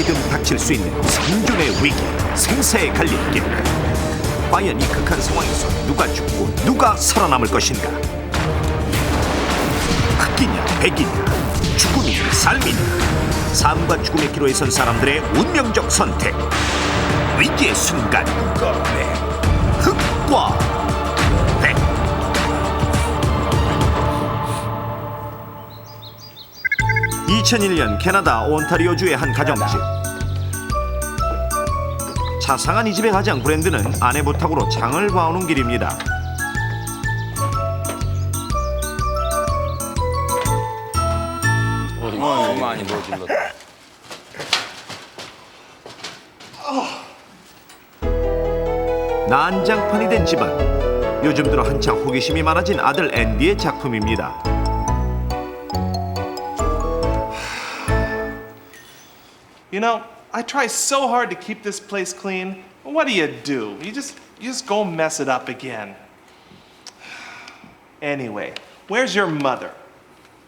어디든 닥칠 수 있는 생존의 위기, 생사의 갈림길. 과연 이 극한 상황에서 누가 죽고 누가 살아남을 것인가? 흑이냐 백이냐, 죽음이냐 삶이냐. 삶과 죽음의 기로에 선 사람들의 운명적 선택. 위기의 순간, 흑과 백. 2001년 캐나다 온타리오주의 한 가정집. 자상한 이 집의 가장 브랜드는 아내 부탁으로 장을 봐오는 길입니다. 많이 모질렀다. 난장판이 된 집안. 요즘 들어 한창 호기심이 많아진 아들 앤디의 작품입니다. You know, I try so hard to keep this place clean. What do? You just go mess it up again. Anyway, where's your mother?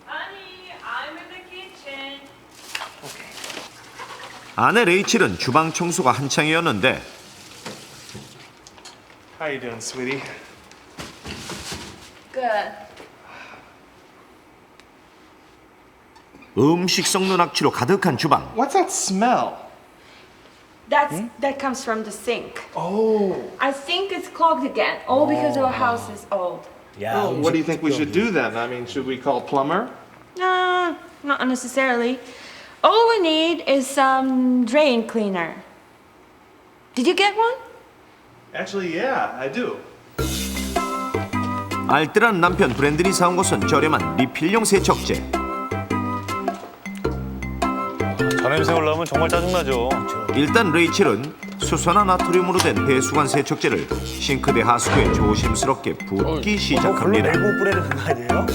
Honey, I'm in the kitchen. 아내 레이첼은 주방 청소가 한창이었는데 How you doing, sweetie? Good. 음식 썩는 악취로 가득한 주방. What's that smell? That comes from the sink. Oh. I think it's clogged again, all because our house is old. Well, what do you think we should do then? I mean, should we call a plumber? No, not necessarily. All we need is some drain cleaner. Did you get one? Actually, yeah, I do. 알뜰한 남편 브랜든이 사온 것은 저렴한 리필용 세척제. 저 냄새 올라오면 정말 짜증나죠. 일단 레이첼은 수소나 나트륨으로 된 배수관 세척제를 싱크대 하수구에 조심스럽게 붓기 시작합니다. 내고 뿌려야 되는 거 아니에요?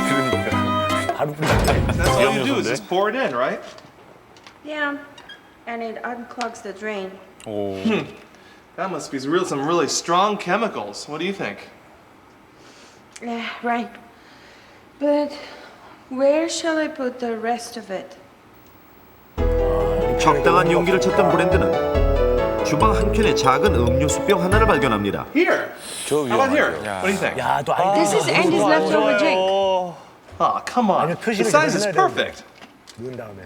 그러니까. 바로 뿌려. That's all you do is just pour it in, right? Yeah, and it unclogs the drain. 오. That must be some really strong chemicals. What do you think? Yeah, right. But where shall I put the rest of it? 적당한 용기를 찾던 브랜드는 주방 한켠에 작은 음료수병 하나를 발견합니다. Here. 저 How about here? 야. What do you think? 야, 또 아이디어. This is Andy's leftover drink. Oh, come on. 아니, The 표시를 size is 해놔야 perfect. 누운 다음에.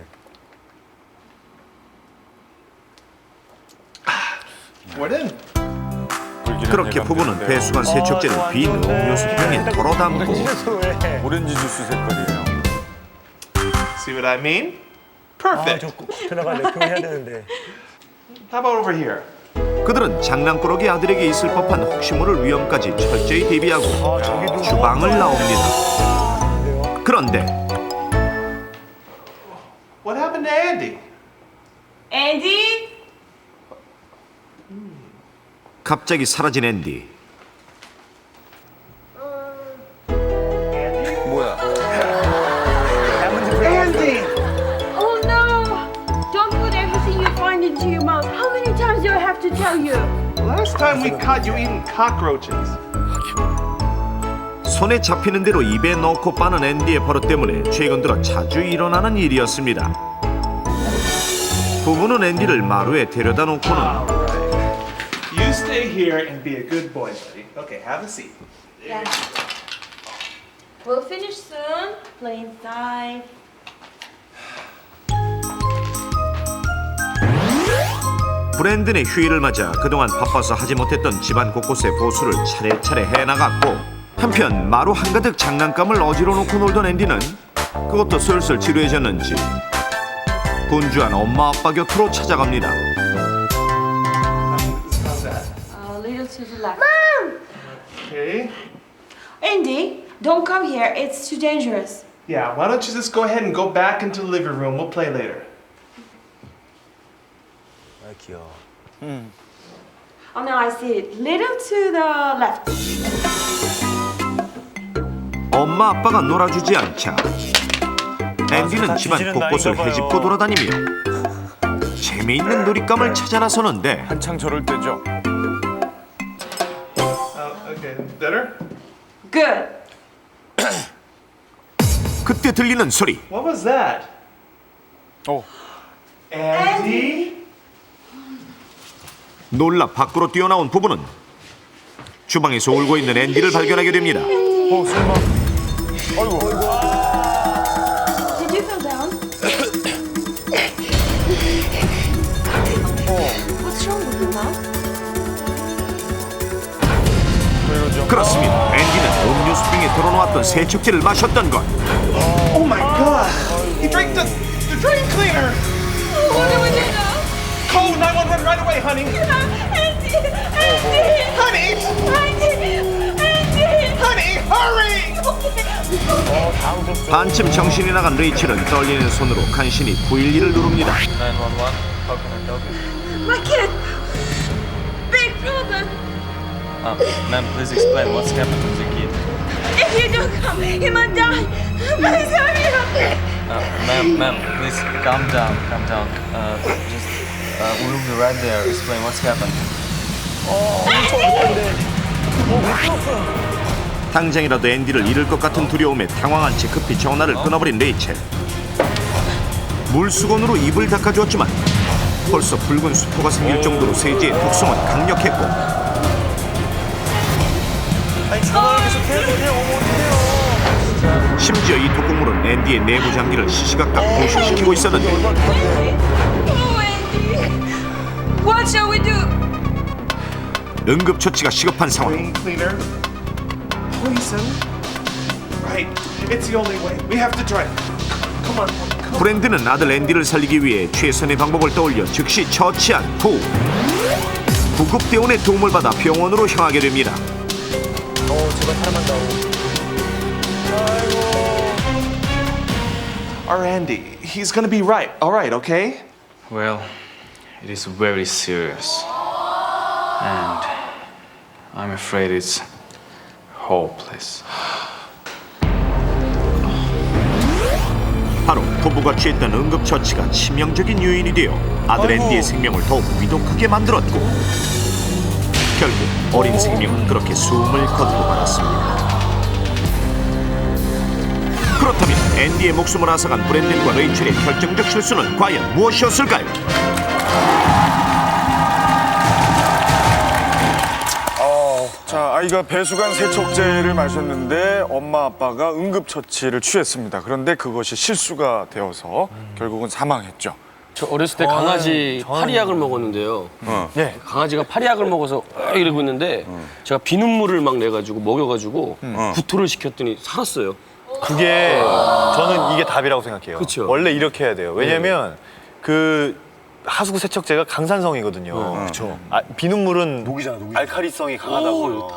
Pour it in. 그렇게 부부는 배수관 세척제를 빈 음료수병에 덜어 담고 왜? 오렌지 주스 색깔이에요. See what I mean? 아, Perfect. 저꼭 들어가 레킹을 해야 되는데. How about over here? 그들은 장난꾸러기 아들에게 있을 법한 혹시 모를 위험까지 철저히 대비하고 아, 저기도 주방을 나옵니다. 그래요? 그런데 What happened to Andy? Andy? 갑자기 사라진 앤디. 뭐야? Andy! Oh no! Don't put everything you find into your mouth. How many times do I have to tell you? Last time we caught you eating cockroaches. 손에 잡히는 대로 입에 넣고 빠는 앤디의 버릇 때문에 최근 들어 자주 일어나는 일이었습니다. 부부는 앤디를 마루에 데려다 놓고는 Alright. You stay here and be a good boy, buddy. Okay, have a seat. Yeah. We'll finish soon. Play inside. 브랜든의 휴일을 맞아 그동안 바빠서 하지 못했던 집안 곳곳의 보수를 차례차례 해나갔고, 한편 마루 한가득 장난감을 어지러 놓고 놀던 앤디는 그것도 슬슬 지루해졌는지 분주한 엄마 아빠 곁으로 찾아갑니다. How's that? A little to the left. Okay. Andy, don't come here. It's too dangerous. Yeah, why don't you just go ahead and go back into the living room? We'll play later. 아, 귀여워. Oh no, I see it. Little to the left. 엄마 아빠가 놀아주지 않자 앤디는 집안 지지는 곳곳을 나인가 봐요. 헤집고 돌아다니며 재미있는 놀잇감을 찾아 나서는데 한창 저럴 때죠. Okay, better? Good. 그때 들리는 소리. What was that? 오. Andy? 놀라 밖으로 뛰어나온 부부는 주방에서 울고 있는 앤디를 발견하게 됩니다. 설마. 아이고. Did you fall down? What's wrong with you, Mom? 왜 이러죠? 그렇습니다. 앤디는 음료수병에 덜어놓았던 세척제를 마셨던 것. Oh my god! He drank the drain cleaner! What do we do now? Call 911 right away, honey! Andy! Honey! Honey, hurry! 반쯤 정신이 나간 레이첼은 떨리는 손으로 간신히 911을 누릅니다. 911. How can I help you? My kid! Big problem! Ma'am, please explain what's happened with your kid. If you don't come, he might die! Please hurry up! Ma'am, please calm down. We'll be right there. Explain what's happened. 당장이라도 앤디를 잃을 것 같은 두려움에 당황한 채 급히 전화를 끊어버린 레이첼. 물수건으로 입을 닦아주었지만 벌써 붉은 수포가 생길 정도로 세제의 독성은 강력했고 아니 전화를 계속 해보니 어머니요. 심지어 이 독극물은 앤디의 내부 장기를 시시각각 고실시키고 있었는데 Oh, Andy! What shall we do? 응급처치가 시급한 상황. Drain cleaner? Poison? Right. It's the only way. We have to try. Come on, come on. 브랜드는 아들 앤디를 살리기 위해 최선의 방법을 떠올려 즉시 처치한 후 구급대원의 도움을 받아 병원으로 향하게 됩니다. 제발 사람한다고. Our Andy, he's gonna be right. All right, okay? Well, it is very serious. And I'm afraid it's hopeless. 바로 부부가 취했던 응급처치가 치명적인 요인이 되어 아들 앤디의 생명을 더욱 위독하게 만들었고 결국 어린 생명은 그렇게 숨을 거두고 말았습니다. 그렇다면 앤디의 목숨을 앗아간 브랜든과 레이첼의 결정적 실수는 과연 무엇이었을까요? 자, 아이가 배수관 세척제를 마셨는데 엄마 아빠가 응급처치를 취했습니다. 그런데 그것이 실수가 되어서 결국은 사망했죠. 저 어렸을 때 강아지 파리약을 먹었는데요. 네. 강아지가 파리약을 먹어서 이러고 있는데 제가 비눗물을 막 내가지고 먹여가지고 구토를 시켰더니 살았어요. 그게 저는 이게 답이라고 생각해요. 그쵸. 원래 이렇게 해야 돼요. 왜냐면 그 하수구 세척제가 강산성이거든요. 그렇죠. 아, 비눗물은 녹이잖아, 녹이. 알칼리성이 강하다고요.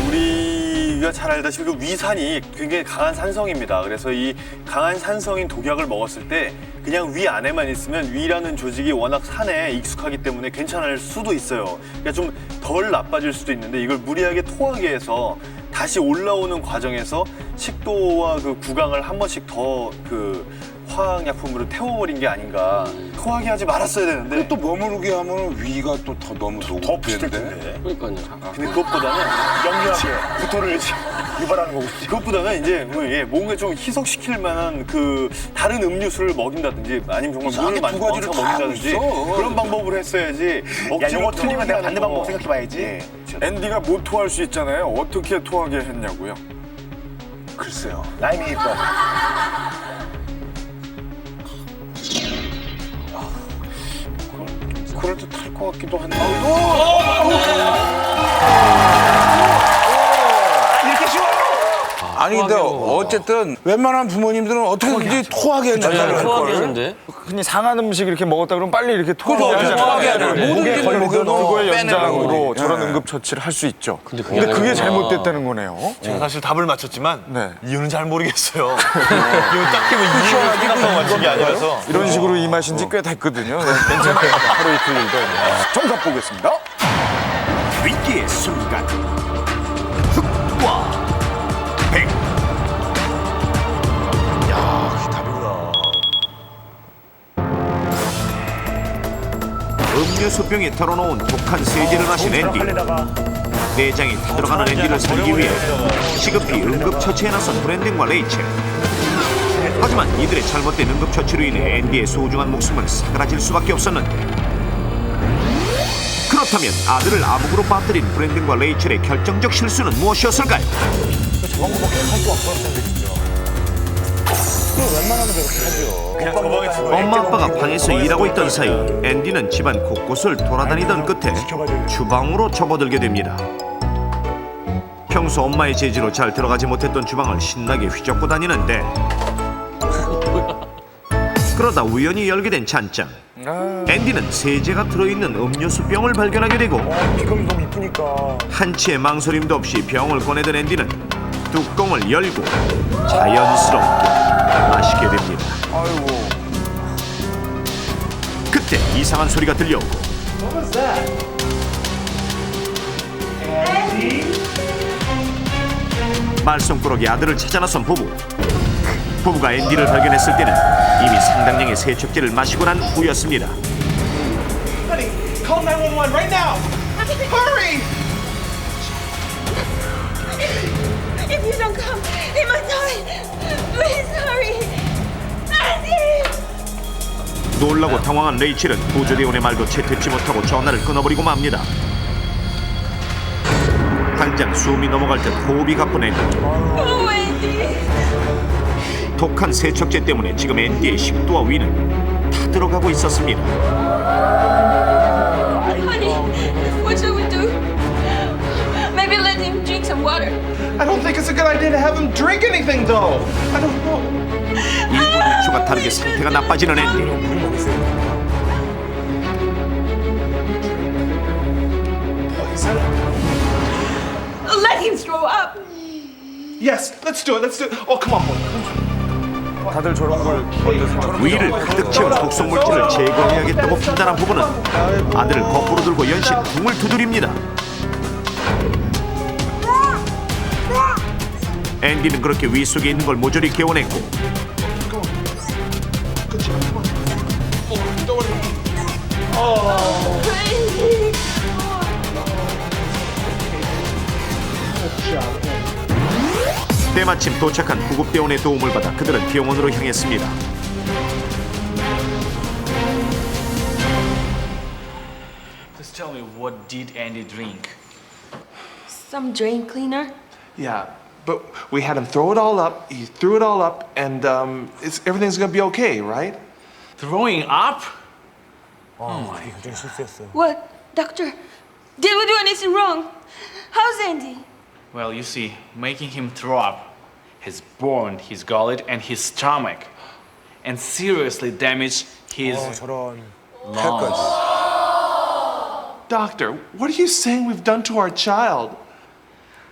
우리가 잘 알다시피 그 위산이 굉장히 강한 산성입니다. 그래서 이 강한 산성인 독약을 먹었을 때 그냥 위 안에만 있으면 위라는 조직이 워낙 산에 익숙하기 때문에 괜찮을 수도 있어요. 그러니까 좀 덜 나빠질 수도 있는데 이걸 무리하게 토하게 해서 다시 올라오는 과정에서 식도와 그 구강을 한 번씩 더 그 화학약품으로 태워버린 게 아닌가. 토하게 하지 말았어야 되는데. 또 머무르게 하면 위가 또 더 너무 더 부실 텐데. 그러니까요. 근데 그것보다는 연기하게 구토를 유발하는 거고. 그것보다는 이제 뭔가 좀 희석시킬 만한 그 다른 음료수를 먹인다든지 아니면 정말 물을 많이 두 가지를 얹혀 다 먹인다든지 하고 있어. 그런 방법을 했어야지. 이거 틀리면 내가 반대 방법 생각해봐야지. 앤디가 못 토할 수 있잖아요. 어떻게 토하게 했냐고요? 글쎄요. 라임이 이뻐. 그럴 듯 할 것 같기도 한데. 이렇게 쉬워요? 아니 근데 어쨌든 웬만한 부모님들은 어떻게든지 토하게 한다는 토하게 걸. 하는데 그냥 상한 음식 이렇게 먹었다 그러면 빨리 이렇게 토하게 그죠, 토하게 하잖아요. 하죠. 모든 게 걸리든 먹여도 그거의 연장으로 빼내고. 저런 예. 응급처치를 할 수 있죠. 근데 근데 그게 아니구나. 잘못됐다는 거네요. 제가 사실 답을 맞췄지만 네. 이유는 잘 모르겠어요. 이거 딱히 뭐 이유를 생각하고 맞춘 게 아니라서. 이런 식으로 임하신 지 꽤 됐거든요. 네, 괜찮아요. 하루 이틀 일도. 정답 보겠습니다. 위기의 순간 흑과 백. 음료수병에 털어놓은 독한 세제를 마신 앤디. 내장이 타들어가는 앤디를 살리기 위해 시급히 응급처치에 나선 브랜든과 레이첼. 하지만 이들의 잘못된 응급처치로 인해 앤디의 소중한 목숨은 사그라질 수밖에 없었는데, 그렇다면 아들을 암흑으로 빠뜨린 브랜든과 레이첼의 결정적 실수는 무엇이었을까요? 그냥 저 방에 들어가. 엄마 아빠가 방에서 일하고 있던 사이 앤디는 집안 곳곳을 돌아다니던 끝에 주방으로 접어들게 됩니다. 평소 엄마의 제지로 잘 들어가지 못했던 주방을 신나게 휘젓고 다니는데, 그러다 우연히 열게 된 찬장. 앤디는 세제가 들어있는 음료수병을 발견하게 되고, 비감이 너무 이쁘니까. 한치의 망설임도 없이 병을 꺼내던 앤디는 뚜껑을 열고 자연스럽게 마시게 됩니다. 아이고. 그때 이상한 소리가 들려오고, What was that? Andy? 말썽꾸러기 아들을 찾아 나선 부부. 부부가 앤디를 발견했을 때는 이미 상당량의 세척제를 마시고 난 후였습니다. Honey, call 911 right now! Hurry! If you don't come, he might die. Please hurry. Andy! 놀라고 당황한 레이첼은 구조대원의 말도 채 듣지 못하고 전화를 끊어버리고 맙니다. 당장 숨이 넘어갈 듯 호흡이 가쁜 앤디. Oh, Andy. 독한 세척제 때문에 지금 앤디의 식도와 위는 다 들어가고 있었습니다. Honey, what should we do? Maybe let him drink some water. I don't think it's a good idea to have him drink anything, though. I don't know. 1분 2초가 다르게 상태가 나빠지는 앤디. Let him throw up. Yes, let's do it. Let's do it. Oh, come on, boy. 다들 저런 걸 먼저 생각하죠. 위를 가득 채운 독성 물질을 제거해야겠다고 판단한 부부는 아들을 거꾸로 들고 연신 등을 두드립니다. 앤디는 그렇게 위 속에 있는 걸 모조리 개워냈고, Andy. 때마침 도착한 구급대원의 도움을 받아 그들은 병원으로 향했습니다. Please tell me, what did Andy drink? Some drain cleaner. Yeah, but we had him throw it all up. He threw it all up, and everything's gonna be okay, right? Throwing up? 굉장히 실수했어요. What, doctor? Did we do anything wrong? How's Andy? Well, you see, making him throw up has burned his gullet and his stomach and seriously damaged his 저런. lungs. Doctor, what are you saying we've done to our child?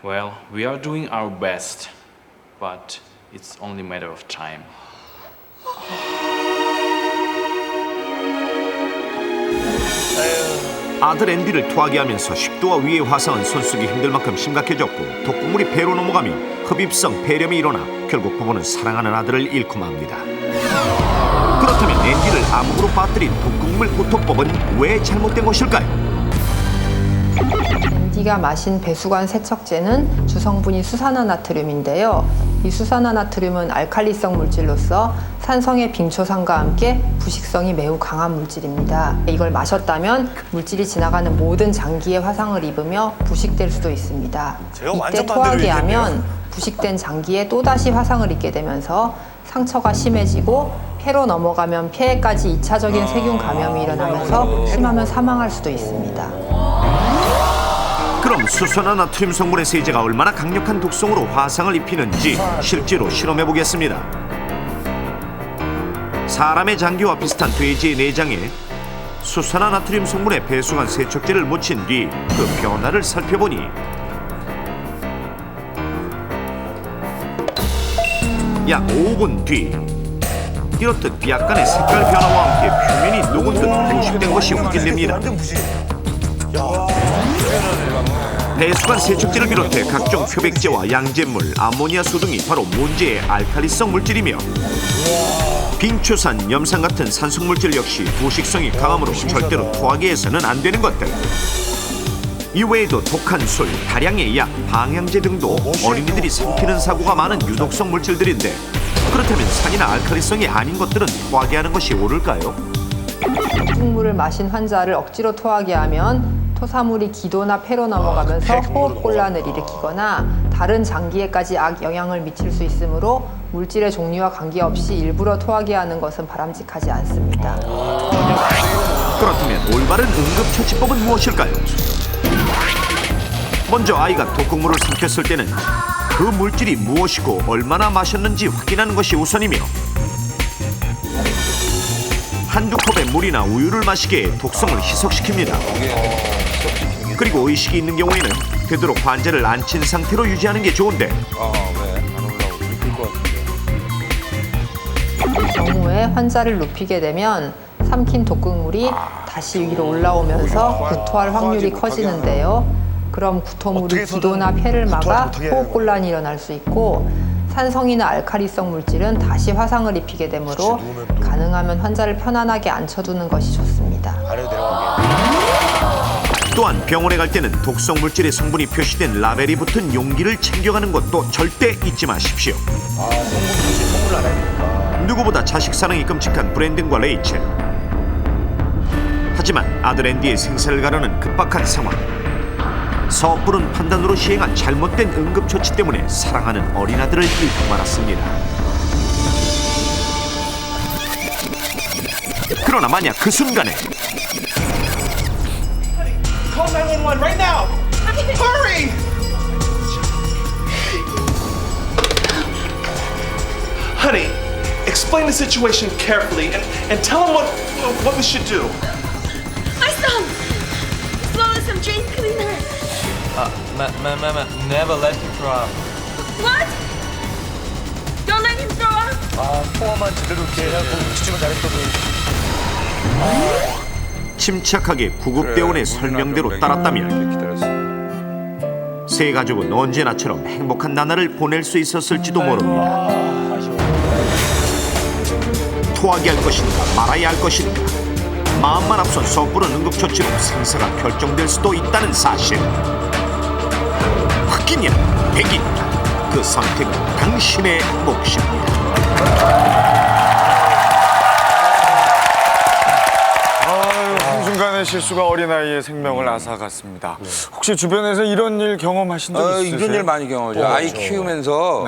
Well, we are doing our best, but it's only a matter of time. 아들 앤디를 토하게 하면서 식도와 위의 화상은 손쓰기 힘들 만큼 심각해졌고, 독극물이 폐로 넘어가며 흡입성 폐렴이 일어나 결국 부부는 사랑하는 아들을 잃고 맙니다. 그렇다면 앤디를 암흑으로 빠뜨린 독극물 구토법은 왜 잘못된 것일까요? 앤디가 마신 배수관 세척제는 주성분이 수산화나트륨인데요. 이 수산화나트륨은 알칼리성 물질로서 산성의 빙초산과 함께 부식성이 매우 강한 물질입니다. 이걸 마셨다면 물질이 지나가는 모든 장기에 화상을 입으며 부식될 수도 있습니다. 제가 이때 완전 반대로 토하게 얘기했네요. 하면 부식된 장기에 또다시 화상을 입게 되면서 상처가 심해지고 폐로 넘어가면 폐에까지 2차적인 세균 감염이 일어나면서 심하면 사망할 수도 있습니다. 그럼 수산화나트륨 성분의 세제가 얼마나 강력한 독성으로 화상을 입히는지 실제로 실험해 보겠습니다. 사람의 장기와 비슷한 돼지의 내장에 수산화나트륨 성분의 배수관 세척제를 묻힌 뒤 그 변화를 살펴보니, 약 5분 뒤 이렇듯 약간의 색깔 변화와 함께 표면이 녹은 듯 부식된 것이 확인됩니다. 완전 부실. 배수관 세척제를 비롯해 각종 표백제와 양잿물, 암모니아수 등이 바로 문제의 알칼리성 물질이며, 빙초산, 염산 같은 산성 물질 역시 부식성이 강하므로 절대로 토하게 해서는 안 되는 것들. 이외에도 독한 술, 다량의 약, 방향제 등도 어린이들이 삼키는 사고가 많은 유독성 물질들인데, 그렇다면 산이나 알칼리성이 아닌 것들은 토하게 하는 것이 옳을까요? 독극물을 마신 환자를 억지로 토하게 하면 토사물이 기도나 폐로 넘어가면서 호흡곤란을 일으키거나 다른 장기에까지 악영향을 미칠 수 있으므로 물질의 종류와 관계없이 일부러 토하게 하는 것은 바람직하지 않습니다. 그렇다면 올바른 응급처치법은 무엇일까요? 먼저 아이가 독극물을 삼켰을 때는 그 물질이 무엇이고 얼마나 마셨는지 확인하는 것이 우선이며 한두 컵의 물이나 우유를 마시기에 독성을 희석시킵니다. 그리고 의식이 있는 경우에는 되도록 환자를 앉힌 상태로 유지하는 게 좋은데 왜? 안 올라오고 눕힐 것 같은데. 이 경우에 환자를 눕히게 되면 삼킨 독극물이 다시 위로 올라오면서 구토할 확률이 커지는데요. 그럼 구토물이 기도나 폐를 막아 호흡곤란이 일어날 수 있고 산성이나 알칼리성 물질은 다시 화상을 입히게 되므로 가능하면 환자를 편안하게 앉혀두는 것이 좋습니다. 또한 병원에 갈 때는 독성 물질의 성분이 표시된 라벨이 붙은 용기를 챙겨가는 것도 절대 잊지 마십시오. 누구보다 자식 사랑이 끔찍한 브랜든과 레이첼. 하지만 아들 앤디의 생사를 가르는 급박한 상황. 섣부른 판단으로 시행한 잘못된 응급처치 때문에 사랑하는 어린아들을 잃고 말았습니다. 그러나 만약 그 순간에 Call 911 right now! Hurry! Honey, explain the situation carefully and tell him what we should do. My son! Swallow some drain cleaner. Mama, never let him throw up. What? Don't let him throw up? 소화만 제대로 이렇게 해갖고 지침을 잘했더니. 침착하게 구급대원의 설명대로 따랐다면 세 가족은 언제나처럼 행복한 나날을 보낼 수 있었을지도 모릅니다. 토하게 할 것인가 말아야 할 것인가 마음만 앞선 섣부른 응급처치로 생사가 결정될 수도 있다는 사실. 흑인이야 백인이야 그 선택은 당신의 몫입니다. 한순간의 실수가 어린아이의 생명을 앗아갔습니다. 혹시 주변에서 이런 일 경험하신 적 있으세요? 이런 일 많이 경험하죠. 아이 키우면서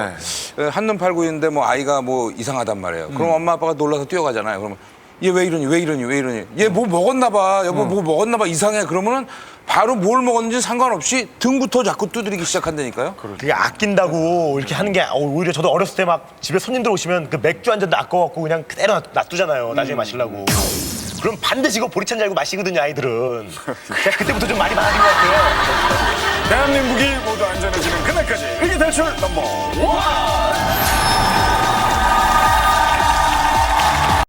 한눈 팔고 있는데 뭐 아이가 뭐 이상하단 말이에요. 그럼 엄마 아빠가 놀라서 뛰어가잖아요. 그러면 얘 왜 이러니 왜 이러니 왜 이러니 얘 뭐 먹었나 봐 여보 뭐 먹었나 봐 이상해. 그러면은 바로 뭘 먹었는지 상관없이 등부터 자꾸 두드리기 시작한다니까요. 그게 아낀다고 이렇게 하는 게 오히려 저도 어렸을 때 막 집에 손님들 오시면 그 맥주 한 잔도 아까워갖고 그냥 그대로 놔두잖아요. 나중에 마시려고. 그럼 반드시 이거 보리차인 줄 알고 마시거든요, 아이들은. 제가 그때부터 좀 말이 많아진 것 같아요. 대한민국이 모두 안전해지는 그날까지 일기 탈출 넘버 1.